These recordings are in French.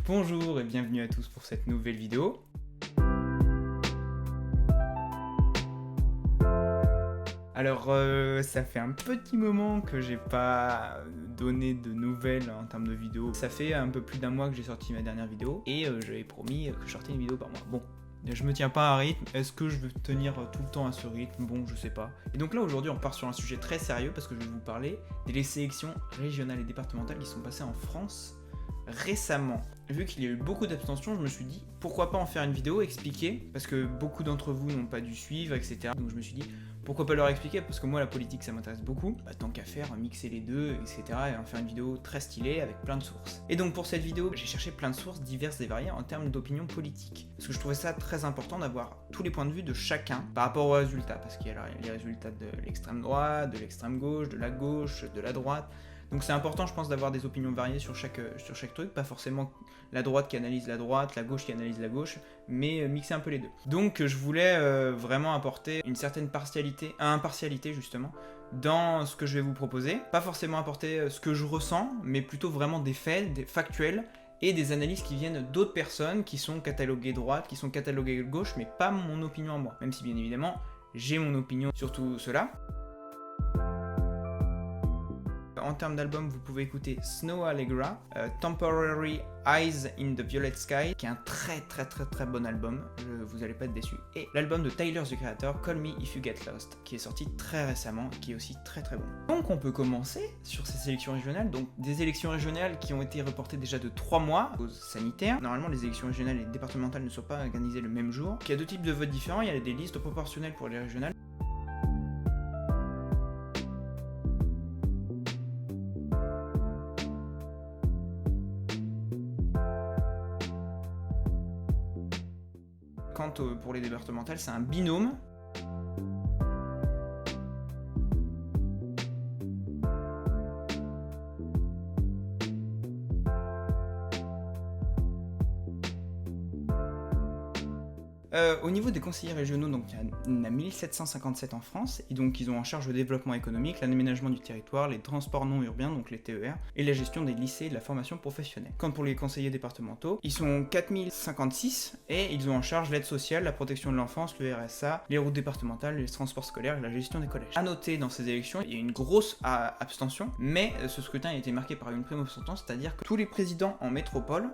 Bonjour et bienvenue à tous pour cette nouvelle vidéo. Alors ça fait un petit moment que j'ai pas donné de nouvelles en termes de vidéos. Ça fait un peu plus d'un mois que j'ai sorti ma dernière vidéo et j'avais promis que je sortais une vidéo par mois. Bon, je me tiens pas à un rythme, est-ce que je veux tenir tout le temps à ce rythme? Bon, je sais pas. Et donc là aujourd'hui on part sur un sujet très sérieux parce que je vais vous parler des sélections régionales et départementales qui sont passées en France récemment. Vu qu'il y a eu beaucoup d'abstention, je me suis dit pourquoi pas en faire une vidéo, expliquer, parce que beaucoup d'entre vous n'ont pas dû suivre, etc. Donc je me suis dit pourquoi pas leur expliquer, parce que moi la politique ça m'intéresse beaucoup, tant qu'à faire, mixer les deux, etc. et en faire une vidéo très stylée avec plein de sources. Et donc pour cette vidéo, j'ai cherché plein de sources diverses et variées en termes d'opinion politique, parce que je trouvais ça très important d'avoir tous les points de vue de chacun par rapport aux résultats, parce qu'il y a les résultats de l'extrême droite, de l'extrême gauche, de la droite. Donc c'est important je pense d'avoir des opinions variées sur chaque truc, pas forcément la droite qui analyse la droite, la gauche qui analyse la gauche, mais mixer un peu les deux. Donc je voulais vraiment apporter une certaine impartialité justement, dans ce que je vais vous proposer. Pas forcément apporter ce que je ressens, mais plutôt vraiment des faits, des factuels, et des analyses qui viennent d'autres personnes qui sont cataloguées droite, qui sont cataloguées gauche, mais pas mon opinion à moi. Même si bien évidemment, j'ai mon opinion sur tout cela. En termes d'album, vous pouvez écouter Snow Allegra, Temporary Eyes in the Violet Sky, qui est un très bon album, vous allez pas être déçus. Et l'album de Tyler, the Creator, Call Me If You Get Lost, qui est sorti très récemment, qui est aussi très bon. Donc on peut commencer sur ces élections régionales, donc des élections régionales qui ont été reportées déjà de 3 mois à cause sanitaire. Normalement les élections régionales et départementales ne sont pas organisées le même jour. Il y a 2 types de votes différents, il y a des listes proportionnelles pour les régionales. Quant pour les départementales, c'est un binôme. Au niveau des conseillers régionaux, donc il y en a 1757 en France, et donc ils ont en charge le développement économique, l'aménagement du territoire, les transports non urbains, donc les TER, et la gestion des lycées et de la formation professionnelle. Quant pour les conseillers départementaux, ils sont 4056, et ils ont en charge l'aide sociale, la protection de l'enfance, le RSA, les routes départementales, les transports scolaires et la gestion des collèges. A noter dans ces élections, il y a une grosse abstention, mais ce scrutin a été marqué par une prime abstention, c'est-à-dire que tous les présidents en métropole,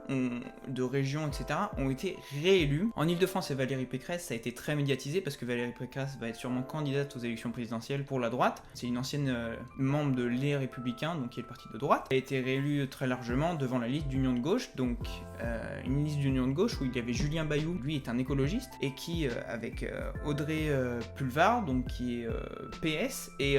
de régions, etc., ont été réélus. En Ile-de-France, c'est Valérie Pécresse, ça a été très médiatisé parce que Valérie Pécresse va être sûrement candidate aux élections présidentielles pour la droite. C'est une ancienne membre de Les Républicains, donc qui est le parti de droite. Elle a été réélue très largement devant la liste d'Union de gauche, donc une liste d'Union de gauche où il y avait Julien Bayou, lui est un écologiste, et qui, avec Audrey Pulvar, donc qui est PS, et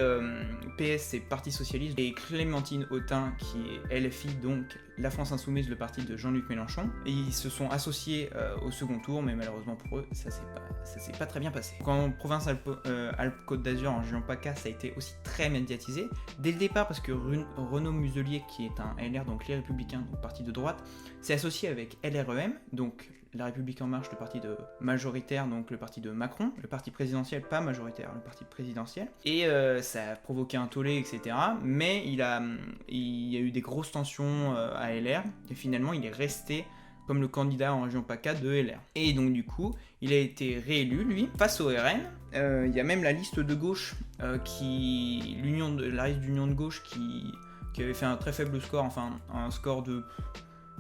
PS c'est Parti Socialiste, et Clémentine Autain qui est LFI, donc la France Insoumise, le parti de Jean-Luc Mélenchon, et ils se sont associés au second tour, mais malheureusement pour eux, ça s'est pas très bien passé. Quand province Alpes-Côte d'Azur, en région PACA, ça a été aussi très médiatisé, dès le départ parce que Renaud Muselier, qui est un LR, donc les Républicains, donc parti de droite, s'est associé avec LREM, donc La République En Marche, le parti de majoritaire, donc le parti de Macron, le parti présidentiel, pas majoritaire, le parti présidentiel, et ça a provoqué un tollé, etc. Mais il y a eu des grosses tensions à LR, et finalement il est resté comme le candidat en région PACA de LR. Et donc du coup, il a été réélu, lui, face au RN. Il y a même la liste de gauche, la liste d'union de gauche qui avait fait un très faible score, enfin un score de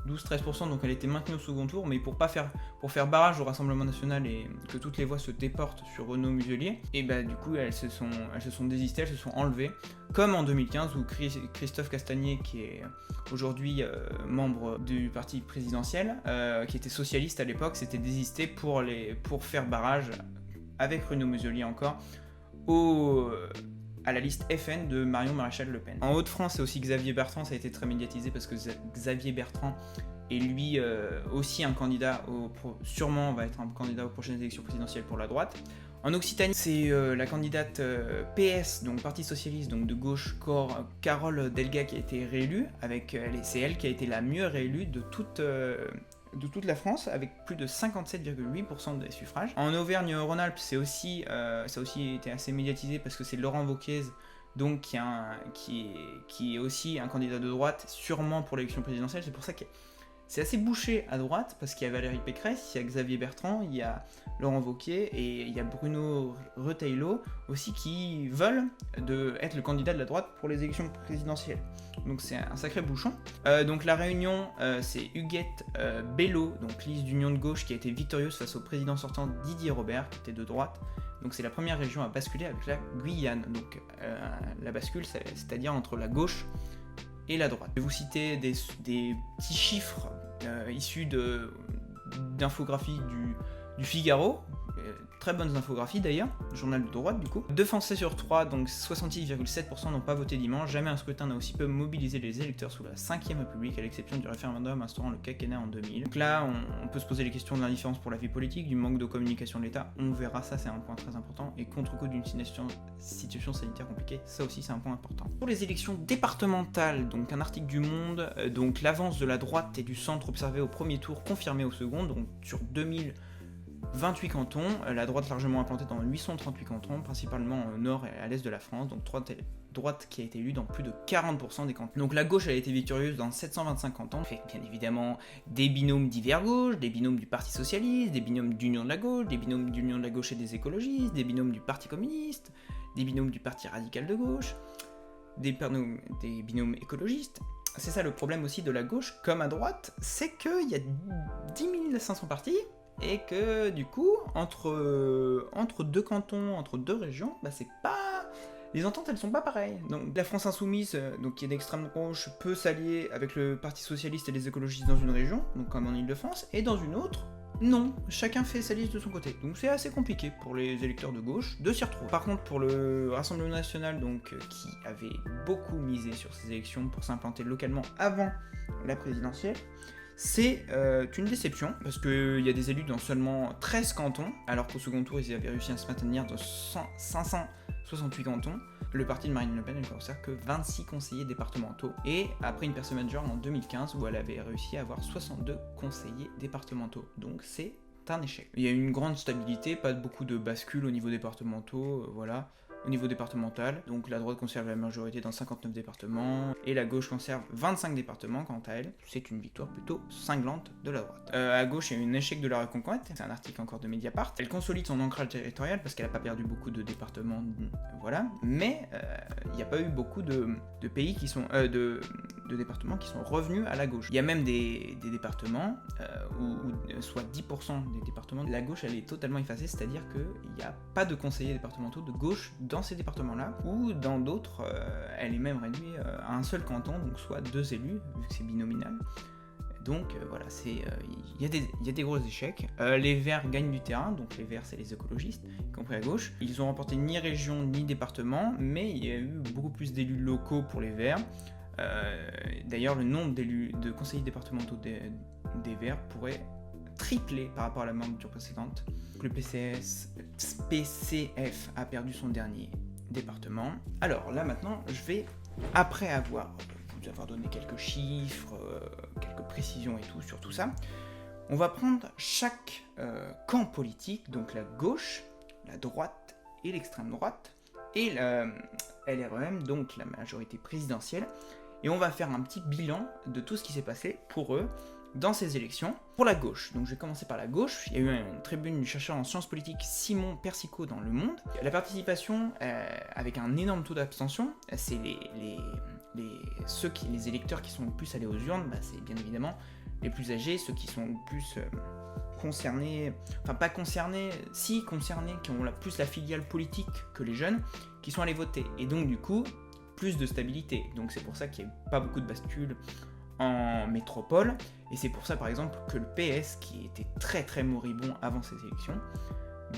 12-13%, donc elle était maintenue au second tour, mais pour faire barrage au Rassemblement National et que toutes les voix se déportent sur Renaud Muselier, et bah du coup elles se sont désistées, elles se sont enlevées, comme en 2015 où Christophe Castagnier, qui est aujourd'hui membre du parti présidentiel, qui était socialiste à l'époque, s'était désisté pour faire barrage, avec Renaud Muselier encore, à la liste FN de Marion Maréchal Le Pen. En Hauts-de-France, c'est aussi Xavier Bertrand, ça a été très médiatisé parce que Xavier Bertrand est lui aussi un candidat, sûrement va être un candidat aux prochaines élections présidentielles pour la droite. En Occitanie, c'est la candidate PS, donc Parti Socialiste, donc de gauche, Carole Delga, qui a été réélue, c'est elle qui a été la mieux réélue de toute la France, avec plus de 57,8% des suffrages. En Auvergne-Rhône-Alpes, ça a aussi été assez médiatisé parce que c'est Laurent Wauquiez, donc qui est aussi un candidat de droite, sûrement pour l'élection présidentielle. C'est pour ça que C'est assez bouché à droite, parce qu'il y a Valérie Pécresse, il y a Xavier Bertrand, il y a Laurent Wauquiez, et il y a Bruno Retailleau aussi, qui veulent être le candidat de la droite pour les élections présidentielles. Donc c'est un sacré bouchon. Donc la Réunion, c'est Huguette Bello, donc liste d'union de gauche, qui a été victorieuse face au président sortant Didier Robert, qui était de droite. Donc c'est la première région à basculer avec la Guyane. Donc la bascule, c'est-à-dire entre la gauche et la droite. Je vais vous citer des petits chiffres issus d'infographies du Figaro, très bonnes infographies d'ailleurs, journal de droite du coup. 2 Français sur 3, donc 66,7% n'ont pas voté dimanche. Jamais un scrutin n'a aussi peu mobilisé les électeurs sous la 5ème République, à l'exception du référendum instaurant le quinquennat en 2000. Donc là, on peut se poser les questions de l'indifférence pour la vie politique, du manque de communication de l'État, on verra, ça c'est un point très important, et contre-coup d'une situation sanitaire compliquée, ça aussi c'est un point important. Pour les élections départementales, donc un article du Monde, donc l'avance de la droite et du centre observée au premier tour, confirmée au second, donc sur 2028 cantons, la droite largement implantée dans 838 cantons, principalement au nord et à l'est de la France, donc droite qui a été élue dans plus de 40% des cantons. Donc la gauche a été victorieuse dans 725 cantons, fait bien évidemment des binômes divers gauche, des binômes du Parti Socialiste, des binômes d'Union de la Gauche, des binômes d'Union de la Gauche et des écologistes, des binômes du Parti Communiste, des binômes du Parti Radical de Gauche, des binômes écologistes. C'est ça le problème aussi de la gauche, comme à droite, c'est qu'il y a 10 500 partis, et que du coup, entre deux cantons, entre deux régions, c'est pas... Les ententes, elles sont pas pareilles. Donc la France Insoumise, donc qui est d'extrême gauche, peut s'allier avec le Parti Socialiste et les écologistes dans une région, donc comme en Ile-de-France, et dans une autre, non. Chacun fait sa liste de son côté. Donc c'est assez compliqué pour les électeurs de gauche de s'y retrouver. Par contre, pour le Rassemblement National, donc qui avait beaucoup misé sur ces élections pour s'implanter localement avant la présidentielle, c'est une déception, parce qu'il y a des élus dans seulement 13 cantons, alors qu'au second tour, ils avaient réussi à se maintenir dans 568 cantons. Le parti de Marine Le Pen ne conserve que 26 conseillers départementaux, et après une personne major en 2015, où elle avait réussi à avoir 62 conseillers départementaux. Donc c'est un échec. Il y a une grande stabilité, pas beaucoup de bascules au niveau départementaux, voilà. Au niveau départemental, donc la droite conserve la majorité dans 59 départements, et la gauche conserve 25 départements quant à elle. C'est une victoire plutôt cinglante de la droite. À gauche, il y a eu un échec de la reconquête, c'est un article encore de Mediapart. Elle consolide son ancrage territorial parce qu'elle n'a pas perdu beaucoup de départements, voilà, mais il n'y a pas eu beaucoup de pays qui sont... de départements qui sont revenus à la gauche. Il y a même des départements où soit 10% des départements de la gauche, elle est totalement effacée, c'est-à-dire qu'il n'y a pas de conseillers départementaux de gauche dans ces départements-là, ou dans d'autres, elle est même réduite à un seul canton, donc soit 2 élus, vu que c'est binominal. Donc voilà, il y a des gros échecs. Les Verts gagnent du terrain, donc les Verts c'est les écologistes, y compris à gauche. Ils ont remporté ni région ni département, mais il y a eu beaucoup plus d'élus locaux pour les Verts. D'ailleurs, le nombre de conseillers départementaux des Verts pourrait tripler par rapport à la mandature précédente. Le PCF a perdu son dernier département. Alors là maintenant, je vais, après avoir donné quelques chiffres, quelques précisions et tout sur tout ça, on va prendre chaque camp politique, donc la gauche, la droite et l'extrême droite, et la LREM, donc la majorité présidentielle, et on va faire un petit bilan de tout ce qui s'est passé pour eux dans ces élections. Pour la gauche, donc je vais commencer par la gauche, il y a eu une tribune du chercheur en sciences politiques Simon Persicot dans Le Monde. La participation, avec un énorme taux d'abstention, c'est les électeurs qui sont le plus allés aux urnes, c'est bien évidemment les plus âgés, ceux qui sont le plus concernés, enfin pas concernés, si concernés, qui ont plus la filiale politique que les jeunes, qui sont allés voter. Et donc du coup, plus de stabilité. Donc c'est pour ça qu'il n'y a pas beaucoup de bascules en métropole, et c'est pour ça par exemple que le PS, qui était très très moribond avant ces élections,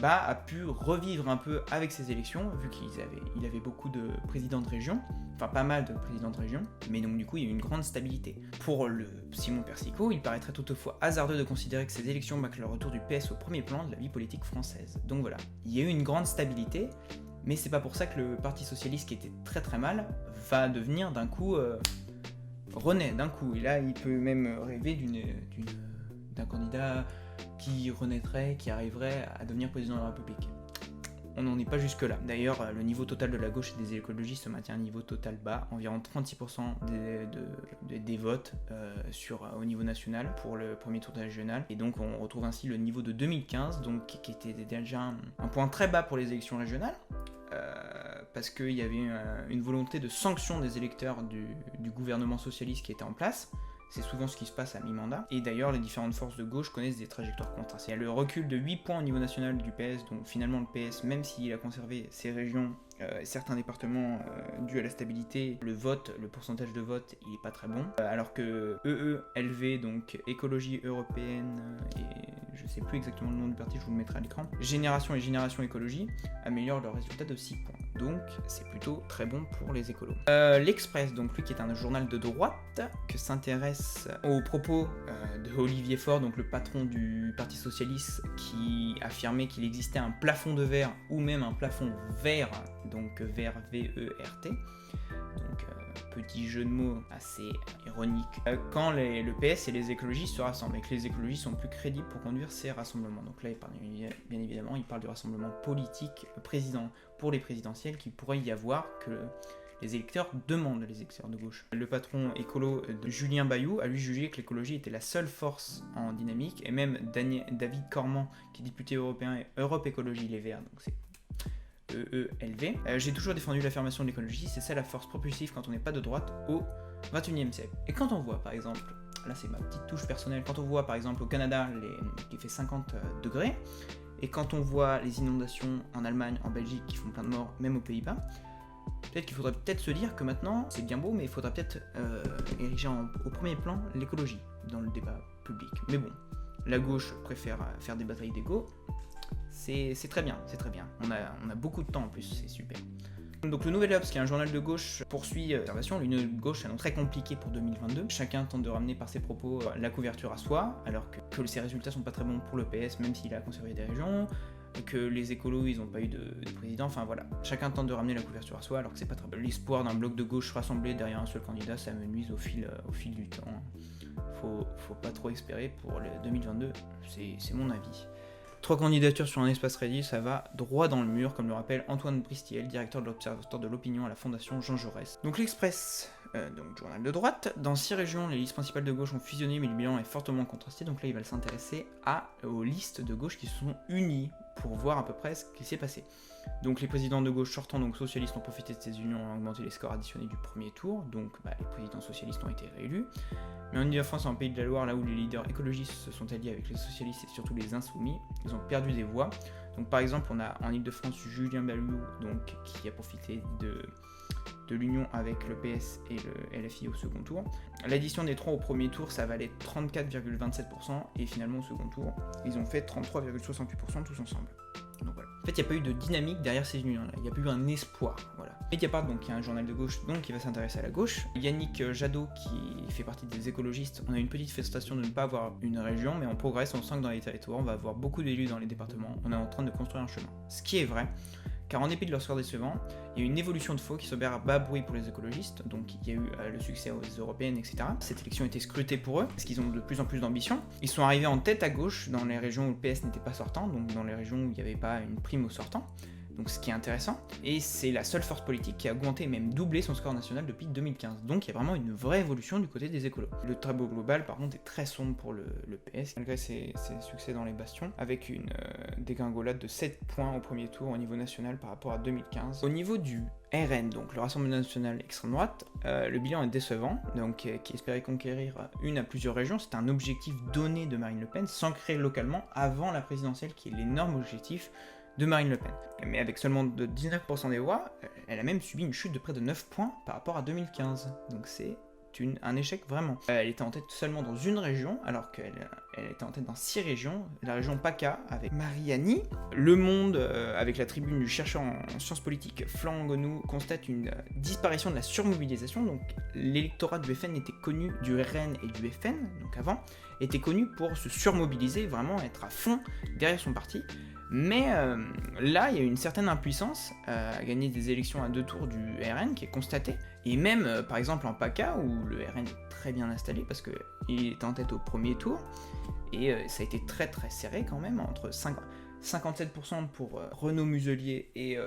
a pu revivre un peu avec ces élections, vu qu'il avait beaucoup de présidents de région, enfin pas mal de présidents de région, mais donc du coup il y a eu une grande stabilité. Pour le Simon Persicot, il paraîtrait toutefois hasardeux de considérer que ces élections marquent le retour du PS au premier plan de la vie politique française. Donc voilà, il y a eu une grande stabilité, mais c'est pas pour ça que le Parti Socialiste, qui était très très mal, va devenir d'un coup... renaît d'un coup, et là il peut même rêver d'un candidat qui renaîtrait, qui arriverait à devenir président de la République. on n'en est pas jusque là. D'ailleurs, le niveau total de la gauche et des écologistes se maintient à un niveau total bas, environ 36% des votes au niveau national pour le premier tour régional. Et donc on retrouve ainsi le niveau de 2015, donc qui était déjà un point très bas pour les élections régionales. Parce qu'il y avait une volonté de sanction des électeurs du gouvernement socialiste qui était en place. C'est souvent ce qui se passe à mi-mandat. Et d'ailleurs, les différentes forces de gauche connaissent des trajectoires contrastées. Il y a le recul de 8 points au niveau national du PS, donc finalement le PS, même s'il a conservé ses régions, certains départements dus à la stabilité, le pourcentage de vote, il est pas très bon. Alors que EELV, donc Écologie Européenne, et je sais plus exactement le nom du parti, je vous le mettrai à l'écran, Génération et Génération Écologie, améliorent leur résultat de 6 points. Donc c'est plutôt très bon pour les écolos. L'Express, donc lui qui est un journal de droite, que s'intéresse aux propos de Olivier Faure, donc le patron du Parti Socialiste, qui affirmait qu'il existait un plafond de verre, ou même un plafond vert, donc vert V-E-R-T. Donc petit jeu de mots assez ironique. Quand le PS et les écologistes se rassemblent, et que les écologistes sont plus crédibles pour conduire ces rassemblements. Donc là, bien évidemment, il parle du rassemblement politique pour les présidentielles qu'il pourrait y avoir, que les électeurs demandent, les électeurs de gauche. Le patron écolo de Julien Bayou a lui jugé que l'écologie était la seule force en dynamique, et même David Cormand, qui est député européen et Europe Écologie Les Verts, donc c'est EELV. J'ai toujours défendu l'affirmation de l'écologie, c'est ça la force propulsive quand on n'est pas de droite au 21e siècle. Et quand on voit par exemple, là c'est ma petite touche personnelle, quand on voit par exemple au Canada qui fait 50 degrés, et quand on voit les inondations en Allemagne, en Belgique qui font plein de morts, même aux Pays-Bas, peut-être qu'il faudrait se dire que maintenant, c'est bien beau, mais il faudra peut-être ériger au premier plan l'écologie dans le débat public. Mais bon, la gauche préfère faire des batailles d'ego. C'est très bien, c'est très bien. On a beaucoup de temps en plus, c'est super. Donc le Nouvel Obs, qui est un journal de gauche, poursuit l'observation. L'Union de gauche s'annonce très compliqué pour 2022. Chacun tente de ramener par ses propos la couverture à soi, alors que ces résultats sont pas très bons pour le PS, même s'il a conservé des régions, que les écolos, ils n'ont pas eu de président, enfin voilà. Chacun tente de ramener la couverture à soi, alors que c'est pas très bon. L'espoir d'un bloc de gauche rassemblé derrière un seul candidat, ça amenuise au fil du temps. Faut pas trop espérer pour le 2022, c'est mon avis. 3 candidatures sur un espace Reddit, ça va droit dans le mur, comme le rappelle Antoine Bristiel, directeur de l'Observatoire de l'opinion à la Fondation Jean Jaurès. Donc l'Express, donc journal de droite, dans 6 régions, les listes principales de gauche ont fusionné, mais le bilan est fortement contrasté, donc là il va s'intéresser aux listes de gauche qui se sont unies pour voir à peu près ce qui s'est passé. Donc les présidents de gauche sortants, donc socialistes, ont profité de ces unions, ont augmenté les scores additionnés du premier tour, donc les présidents socialistes ont été réélus. Mais en Ile-de-France et en Pays de la Loire, là où les leaders écologistes se sont alliés avec les socialistes et surtout les insoumis, ils ont perdu des voix. Donc par exemple, on a en Ile-de-France Julien Bayou, donc qui a profité de l'union avec le PS et le LFI au second tour. L'addition des 3 au premier tour, ça valait 34,27%, et finalement au second tour, ils ont fait 33,68% tous ensemble. Donc voilà. En fait, il n'y a pas eu de dynamique derrière ces unions-là, il n'y a pas eu un espoir. Voilà. Mediapart, donc, qui est un journal de gauche, donc qui va s'intéresser à la gauche. Yannick Jadot, qui fait partie des écologistes, on a une petite frustration de ne pas avoir une région, mais on progresse, on sent que dans les territoires, on va avoir beaucoup d'élus dans les départements, on est en train de construire un chemin. Ce qui est vrai, car en dépit de leur score décevant, il y a une évolution de faux qui s'opère à bas bruit pour les écologistes, donc il y a eu le succès aux européennes, etc. Cette élection a été scrutée pour eux, parce qu'ils ont de plus en plus d'ambition. Ils sont arrivés en tête à gauche dans les régions où le PS n'était pas sortant, donc dans les régions où il n'y avait pas une prime aux sortants. Donc ce qui est intéressant, et c'est la seule force politique qui a augmenté et même doublé son score national depuis 2015. Donc il y a vraiment une vraie évolution du côté des écolos. Le tableau global par contre est très sombre pour le PS, malgré ses succès dans les bastions, avec une dégringolade de 7 points au premier tour au niveau national par rapport à 2015. Au niveau du RN, donc le Rassemblement National Extrême Droite, le bilan est décevant, donc qui espérait conquérir une à plusieurs régions. C'est un objectif donné de Marine Le Pen, s'ancrer localement avant la présidentielle, qui est l'énorme objectif de Marine Le Pen. Mais avec seulement de 19% des voix, elle a même subi une chute de près de 9 points par rapport à 2015. Donc c'est un échec vraiment. Elle était en tête seulement dans une région, alors qu'elle était en tête dans 6 régions. La région PACA avec Mariani. Le Monde, avec la tribune du chercheur en sciences politiques Florent Gonou, constate une disparition de la surmobilisation. Donc l'électorat du FN était connu, du RN et du FN, donc avant, était connu pour se surmobiliser, vraiment être à fond derrière son parti. Mais là, il y a une certaine impuissance à gagner des élections à 2 tours du RN qui est constatée. Et même, par exemple, en PACA, où le RN est très bien installé, parce qu'il était en tête au premier tour, et ça a été très très serré quand même, entre 57% pour Renaud Muselier et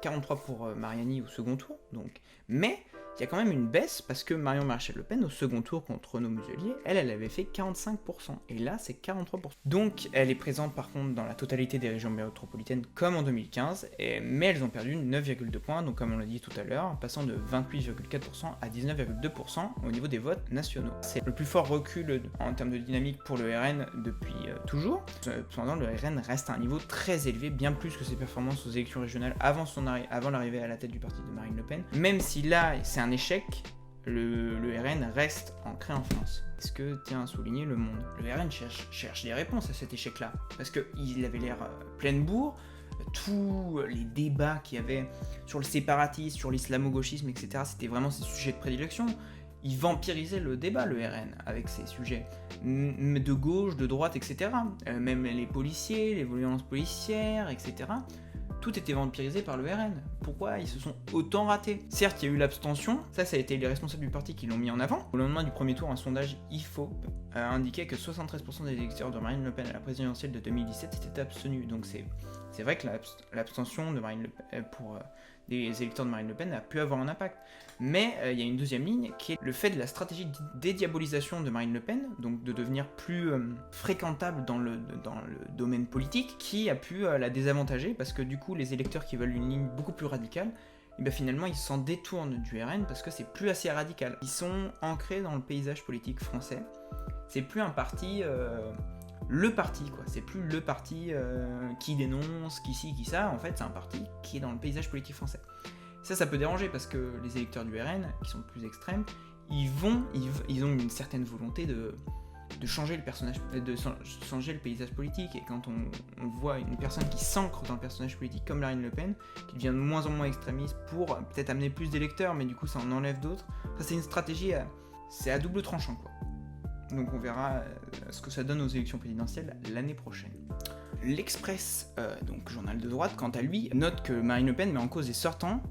43% pour Mariani au second tour. Donc. Mais il y a quand même une baisse parce que Marion Maréchal Le Pen, au second tour contre Renaud Muselier, elle avait fait 45%. Et là, c'est 43%. Donc, elle est présente par contre dans la totalité des régions métropolitaines comme en 2015, mais elles ont perdu 9,2 points, donc comme on l'a dit tout à l'heure, passant de 28,4% à 19,2% au niveau des votes nationaux. C'est le plus fort recul en termes de dynamique pour le RN depuis toujours. Cependant, le RN reste à un niveau très élevé, bien plus que ses performances aux élections régionales avant l'arrivée à la tête du parti de Marine Le Pen. Même si là, c'est un échec, le RN reste ancré en France. Est-ce que tient à souligner Le Monde? Le RN cherche des réponses à cet échec-là, parce qu'il avait l'air plein de bourre. Tous les débats qu'il y avait sur le séparatisme, sur l'islamo-gauchisme, etc., c'était vraiment ses sujets de prédilection. Il vampirisait le débat, le RN, avec ces sujets de gauche, de droite, etc. Même les policiers, les violences policières, etc. Tout était vampirisé par le RN. Pourquoi ils se sont autant ratés? Certes, il y a eu l'abstention, ça a été les responsables du parti qui l'ont mis en avant. Au lendemain du premier tour, un sondage IFOP indiquait que 73% des électeurs de Marine Le Pen à la présidentielle de 2017 étaient abstenus. Donc c'est vrai que l'abstention de Marine Le Pen pour des électeurs de Marine Le Pen a pu avoir un impact. Mais il y a une deuxième ligne qui est le fait de la stratégie de dédiabolisation de Marine Le Pen, donc de devenir plus fréquentable dans le domaine politique, qui a pu la désavantager parce que du coup les électeurs qui veulent une ligne beaucoup plus radicale, et bien finalement ils s'en détournent du RN parce que c'est plus assez radical. Ils sont ancrés dans le paysage politique français. C'est plus un parti... le parti, quoi. C'est plus le parti qui dénonce, qui ci, qui ça. En fait, c'est un parti qui est dans le paysage politique français. Ça peut déranger parce que les électeurs du RN, qui sont plus extrêmes, ils ont une certaine volonté de changer changer le paysage politique. Et quand on voit une personne qui s'ancre dans le personnage politique comme Marine Le Pen, qui devient de moins en moins extrémiste pour peut-être amener plus d'électeurs, mais du coup ça en enlève d'autres, ça c'est une stratégie, c'est à double tranchant, quoi. Donc on verra ce que ça donne aux élections présidentielles l'année prochaine. L'Express, donc journal de droite, quant à lui, note que Marine Le Pen met en cause des sortants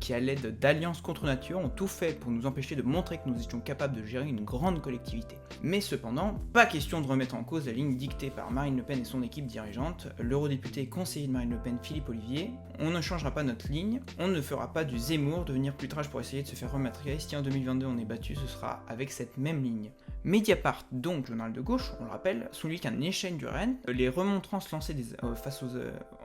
qui, à l'aide d'alliances contre nature, ont tout fait pour nous empêcher de montrer que nous étions capables de gérer une grande collectivité. Mais cependant, pas question de remettre en cause la ligne dictée par Marine Le Pen et son équipe dirigeante. L'eurodéputé et conseiller de Marine Le Pen, Philippe Ollivier, on ne changera pas notre ligne, on ne fera pas du Zemmour devenir putrage pour essayer de se faire rematrier. Si en 2022 on est battu, ce sera avec cette même ligne. Mediapart, donc journal de gauche, on le rappelle, souligne qu'un échec du RN, les remontrances lancées face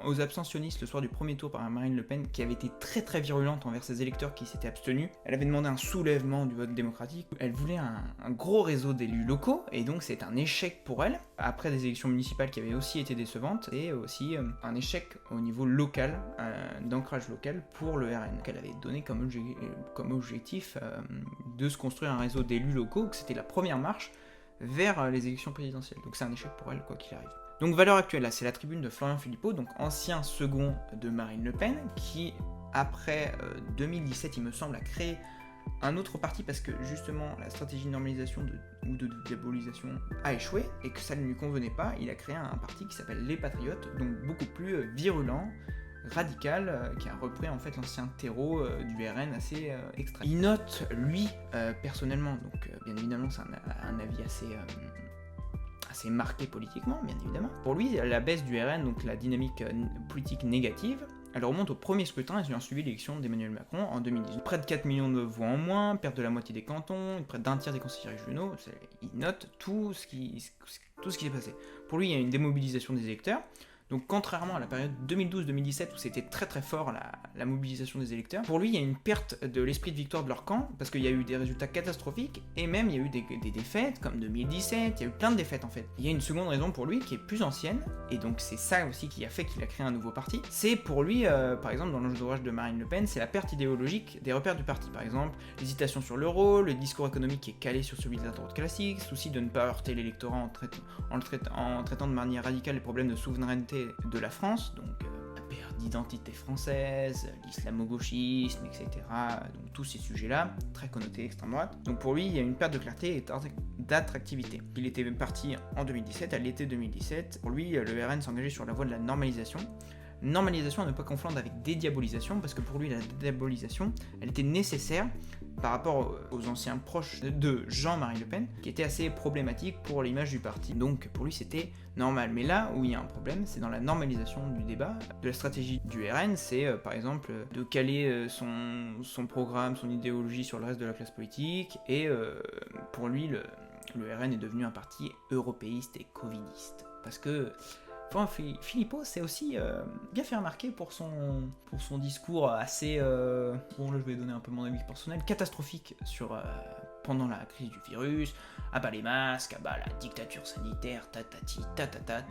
aux abstentionnistes le soir du premier tour par Marine Le Pen, qui avait été très très virulente envers ses électeurs qui s'étaient abstenus. Elle avait demandé un soulèvement du vote démocratique, elle voulait un gros réseau d'élus locaux, et donc c'est un échec pour elle, après des élections municipales qui avaient aussi été décevantes, et aussi un échec au niveau local, d'ancrage local pour le RN, qu'elle avait donné comme objectif de se construire un réseau d'élus locaux, que c'était la première marche vers les élections présidentielles. Donc c'est un échec pour elle, quoi qu'il arrive. Donc valeur actuelle, là c'est la tribune de Florian Philippot, donc ancien second de Marine Le Pen, qui après 2017 il me semble a créé un autre parti parce que justement la stratégie de normalisation ou de diabolisation a échoué et que ça ne lui convenait pas. Il a créé un parti qui s'appelle Les Patriotes, donc beaucoup plus virulent, radical, qui a repris en fait l'ancien terreau du RN assez extrême. Il note, lui, personnellement, donc bien évidemment c'est un avis assez marqué politiquement, bien évidemment. Pour lui, la baisse du RN, donc la dynamique politique négative, elle remonte au premier scrutin ayant suivi l'élection d'Emmanuel Macron en 2018. Près de 4 millions de voix en moins, perte de la moitié des cantons, près d'un tiers des conseillers régionaux, il note tout ce qui s'est passé. Pour lui, il y a une démobilisation des électeurs. Donc contrairement à la période 2012-2017 où c'était très très fort la mobilisation des électeurs, pour lui il y a une perte de l'esprit de victoire de leur camp, parce qu'il y a eu des résultats catastrophiques, et même il y a eu des défaites, comme 2017, il y a eu plein de défaites en fait. Il y a une seconde raison pour lui qui est plus ancienne, et donc c'est ça aussi qui a fait qu'il a créé un nouveau parti, c'est pour lui, par exemple dans l'entourage de Marine Le Pen, c'est la perte idéologique des repères du parti, par exemple l'hésitation sur l'euro, le discours économique qui est calé sur celui de la droite classique, souci de ne pas heurter l'électorat en traitant de manière radicale les problèmes de souveraineté de la France, donc la perte d'identité française, l'islamo-gauchisme, etc. Donc tous ces sujets-là, très connotés extrême droite. Donc pour lui, il y a une perte de clarté et d'attractivité. Il était parti en 2017, à l'été 2017. Pour lui, le RN s'engageait sur la voie de la normalisation. normalisation à ne pas confondre avec dédiabolisation, parce que pour lui la dédiabolisation, elle était nécessaire par rapport aux anciens proches de Jean-Marie Le Pen, qui était assez problématique pour l'image du parti. Donc pour lui c'était normal. Mais là où il y a un problème, c'est dans la normalisation du débat. De la stratégie du RN, c'est par exemple de caler son programme, son idéologie sur le reste de la classe politique, et pour lui le RN est devenu un parti européiste et covidiste. Parce que Philippot s'est aussi bien fait remarquer pour son discours assez, bon là je vais donner un peu mon avis personnel, catastrophique pendant la crise du virus, ah bah les masques, ah bah la dictature sanitaire, tatati, tatata.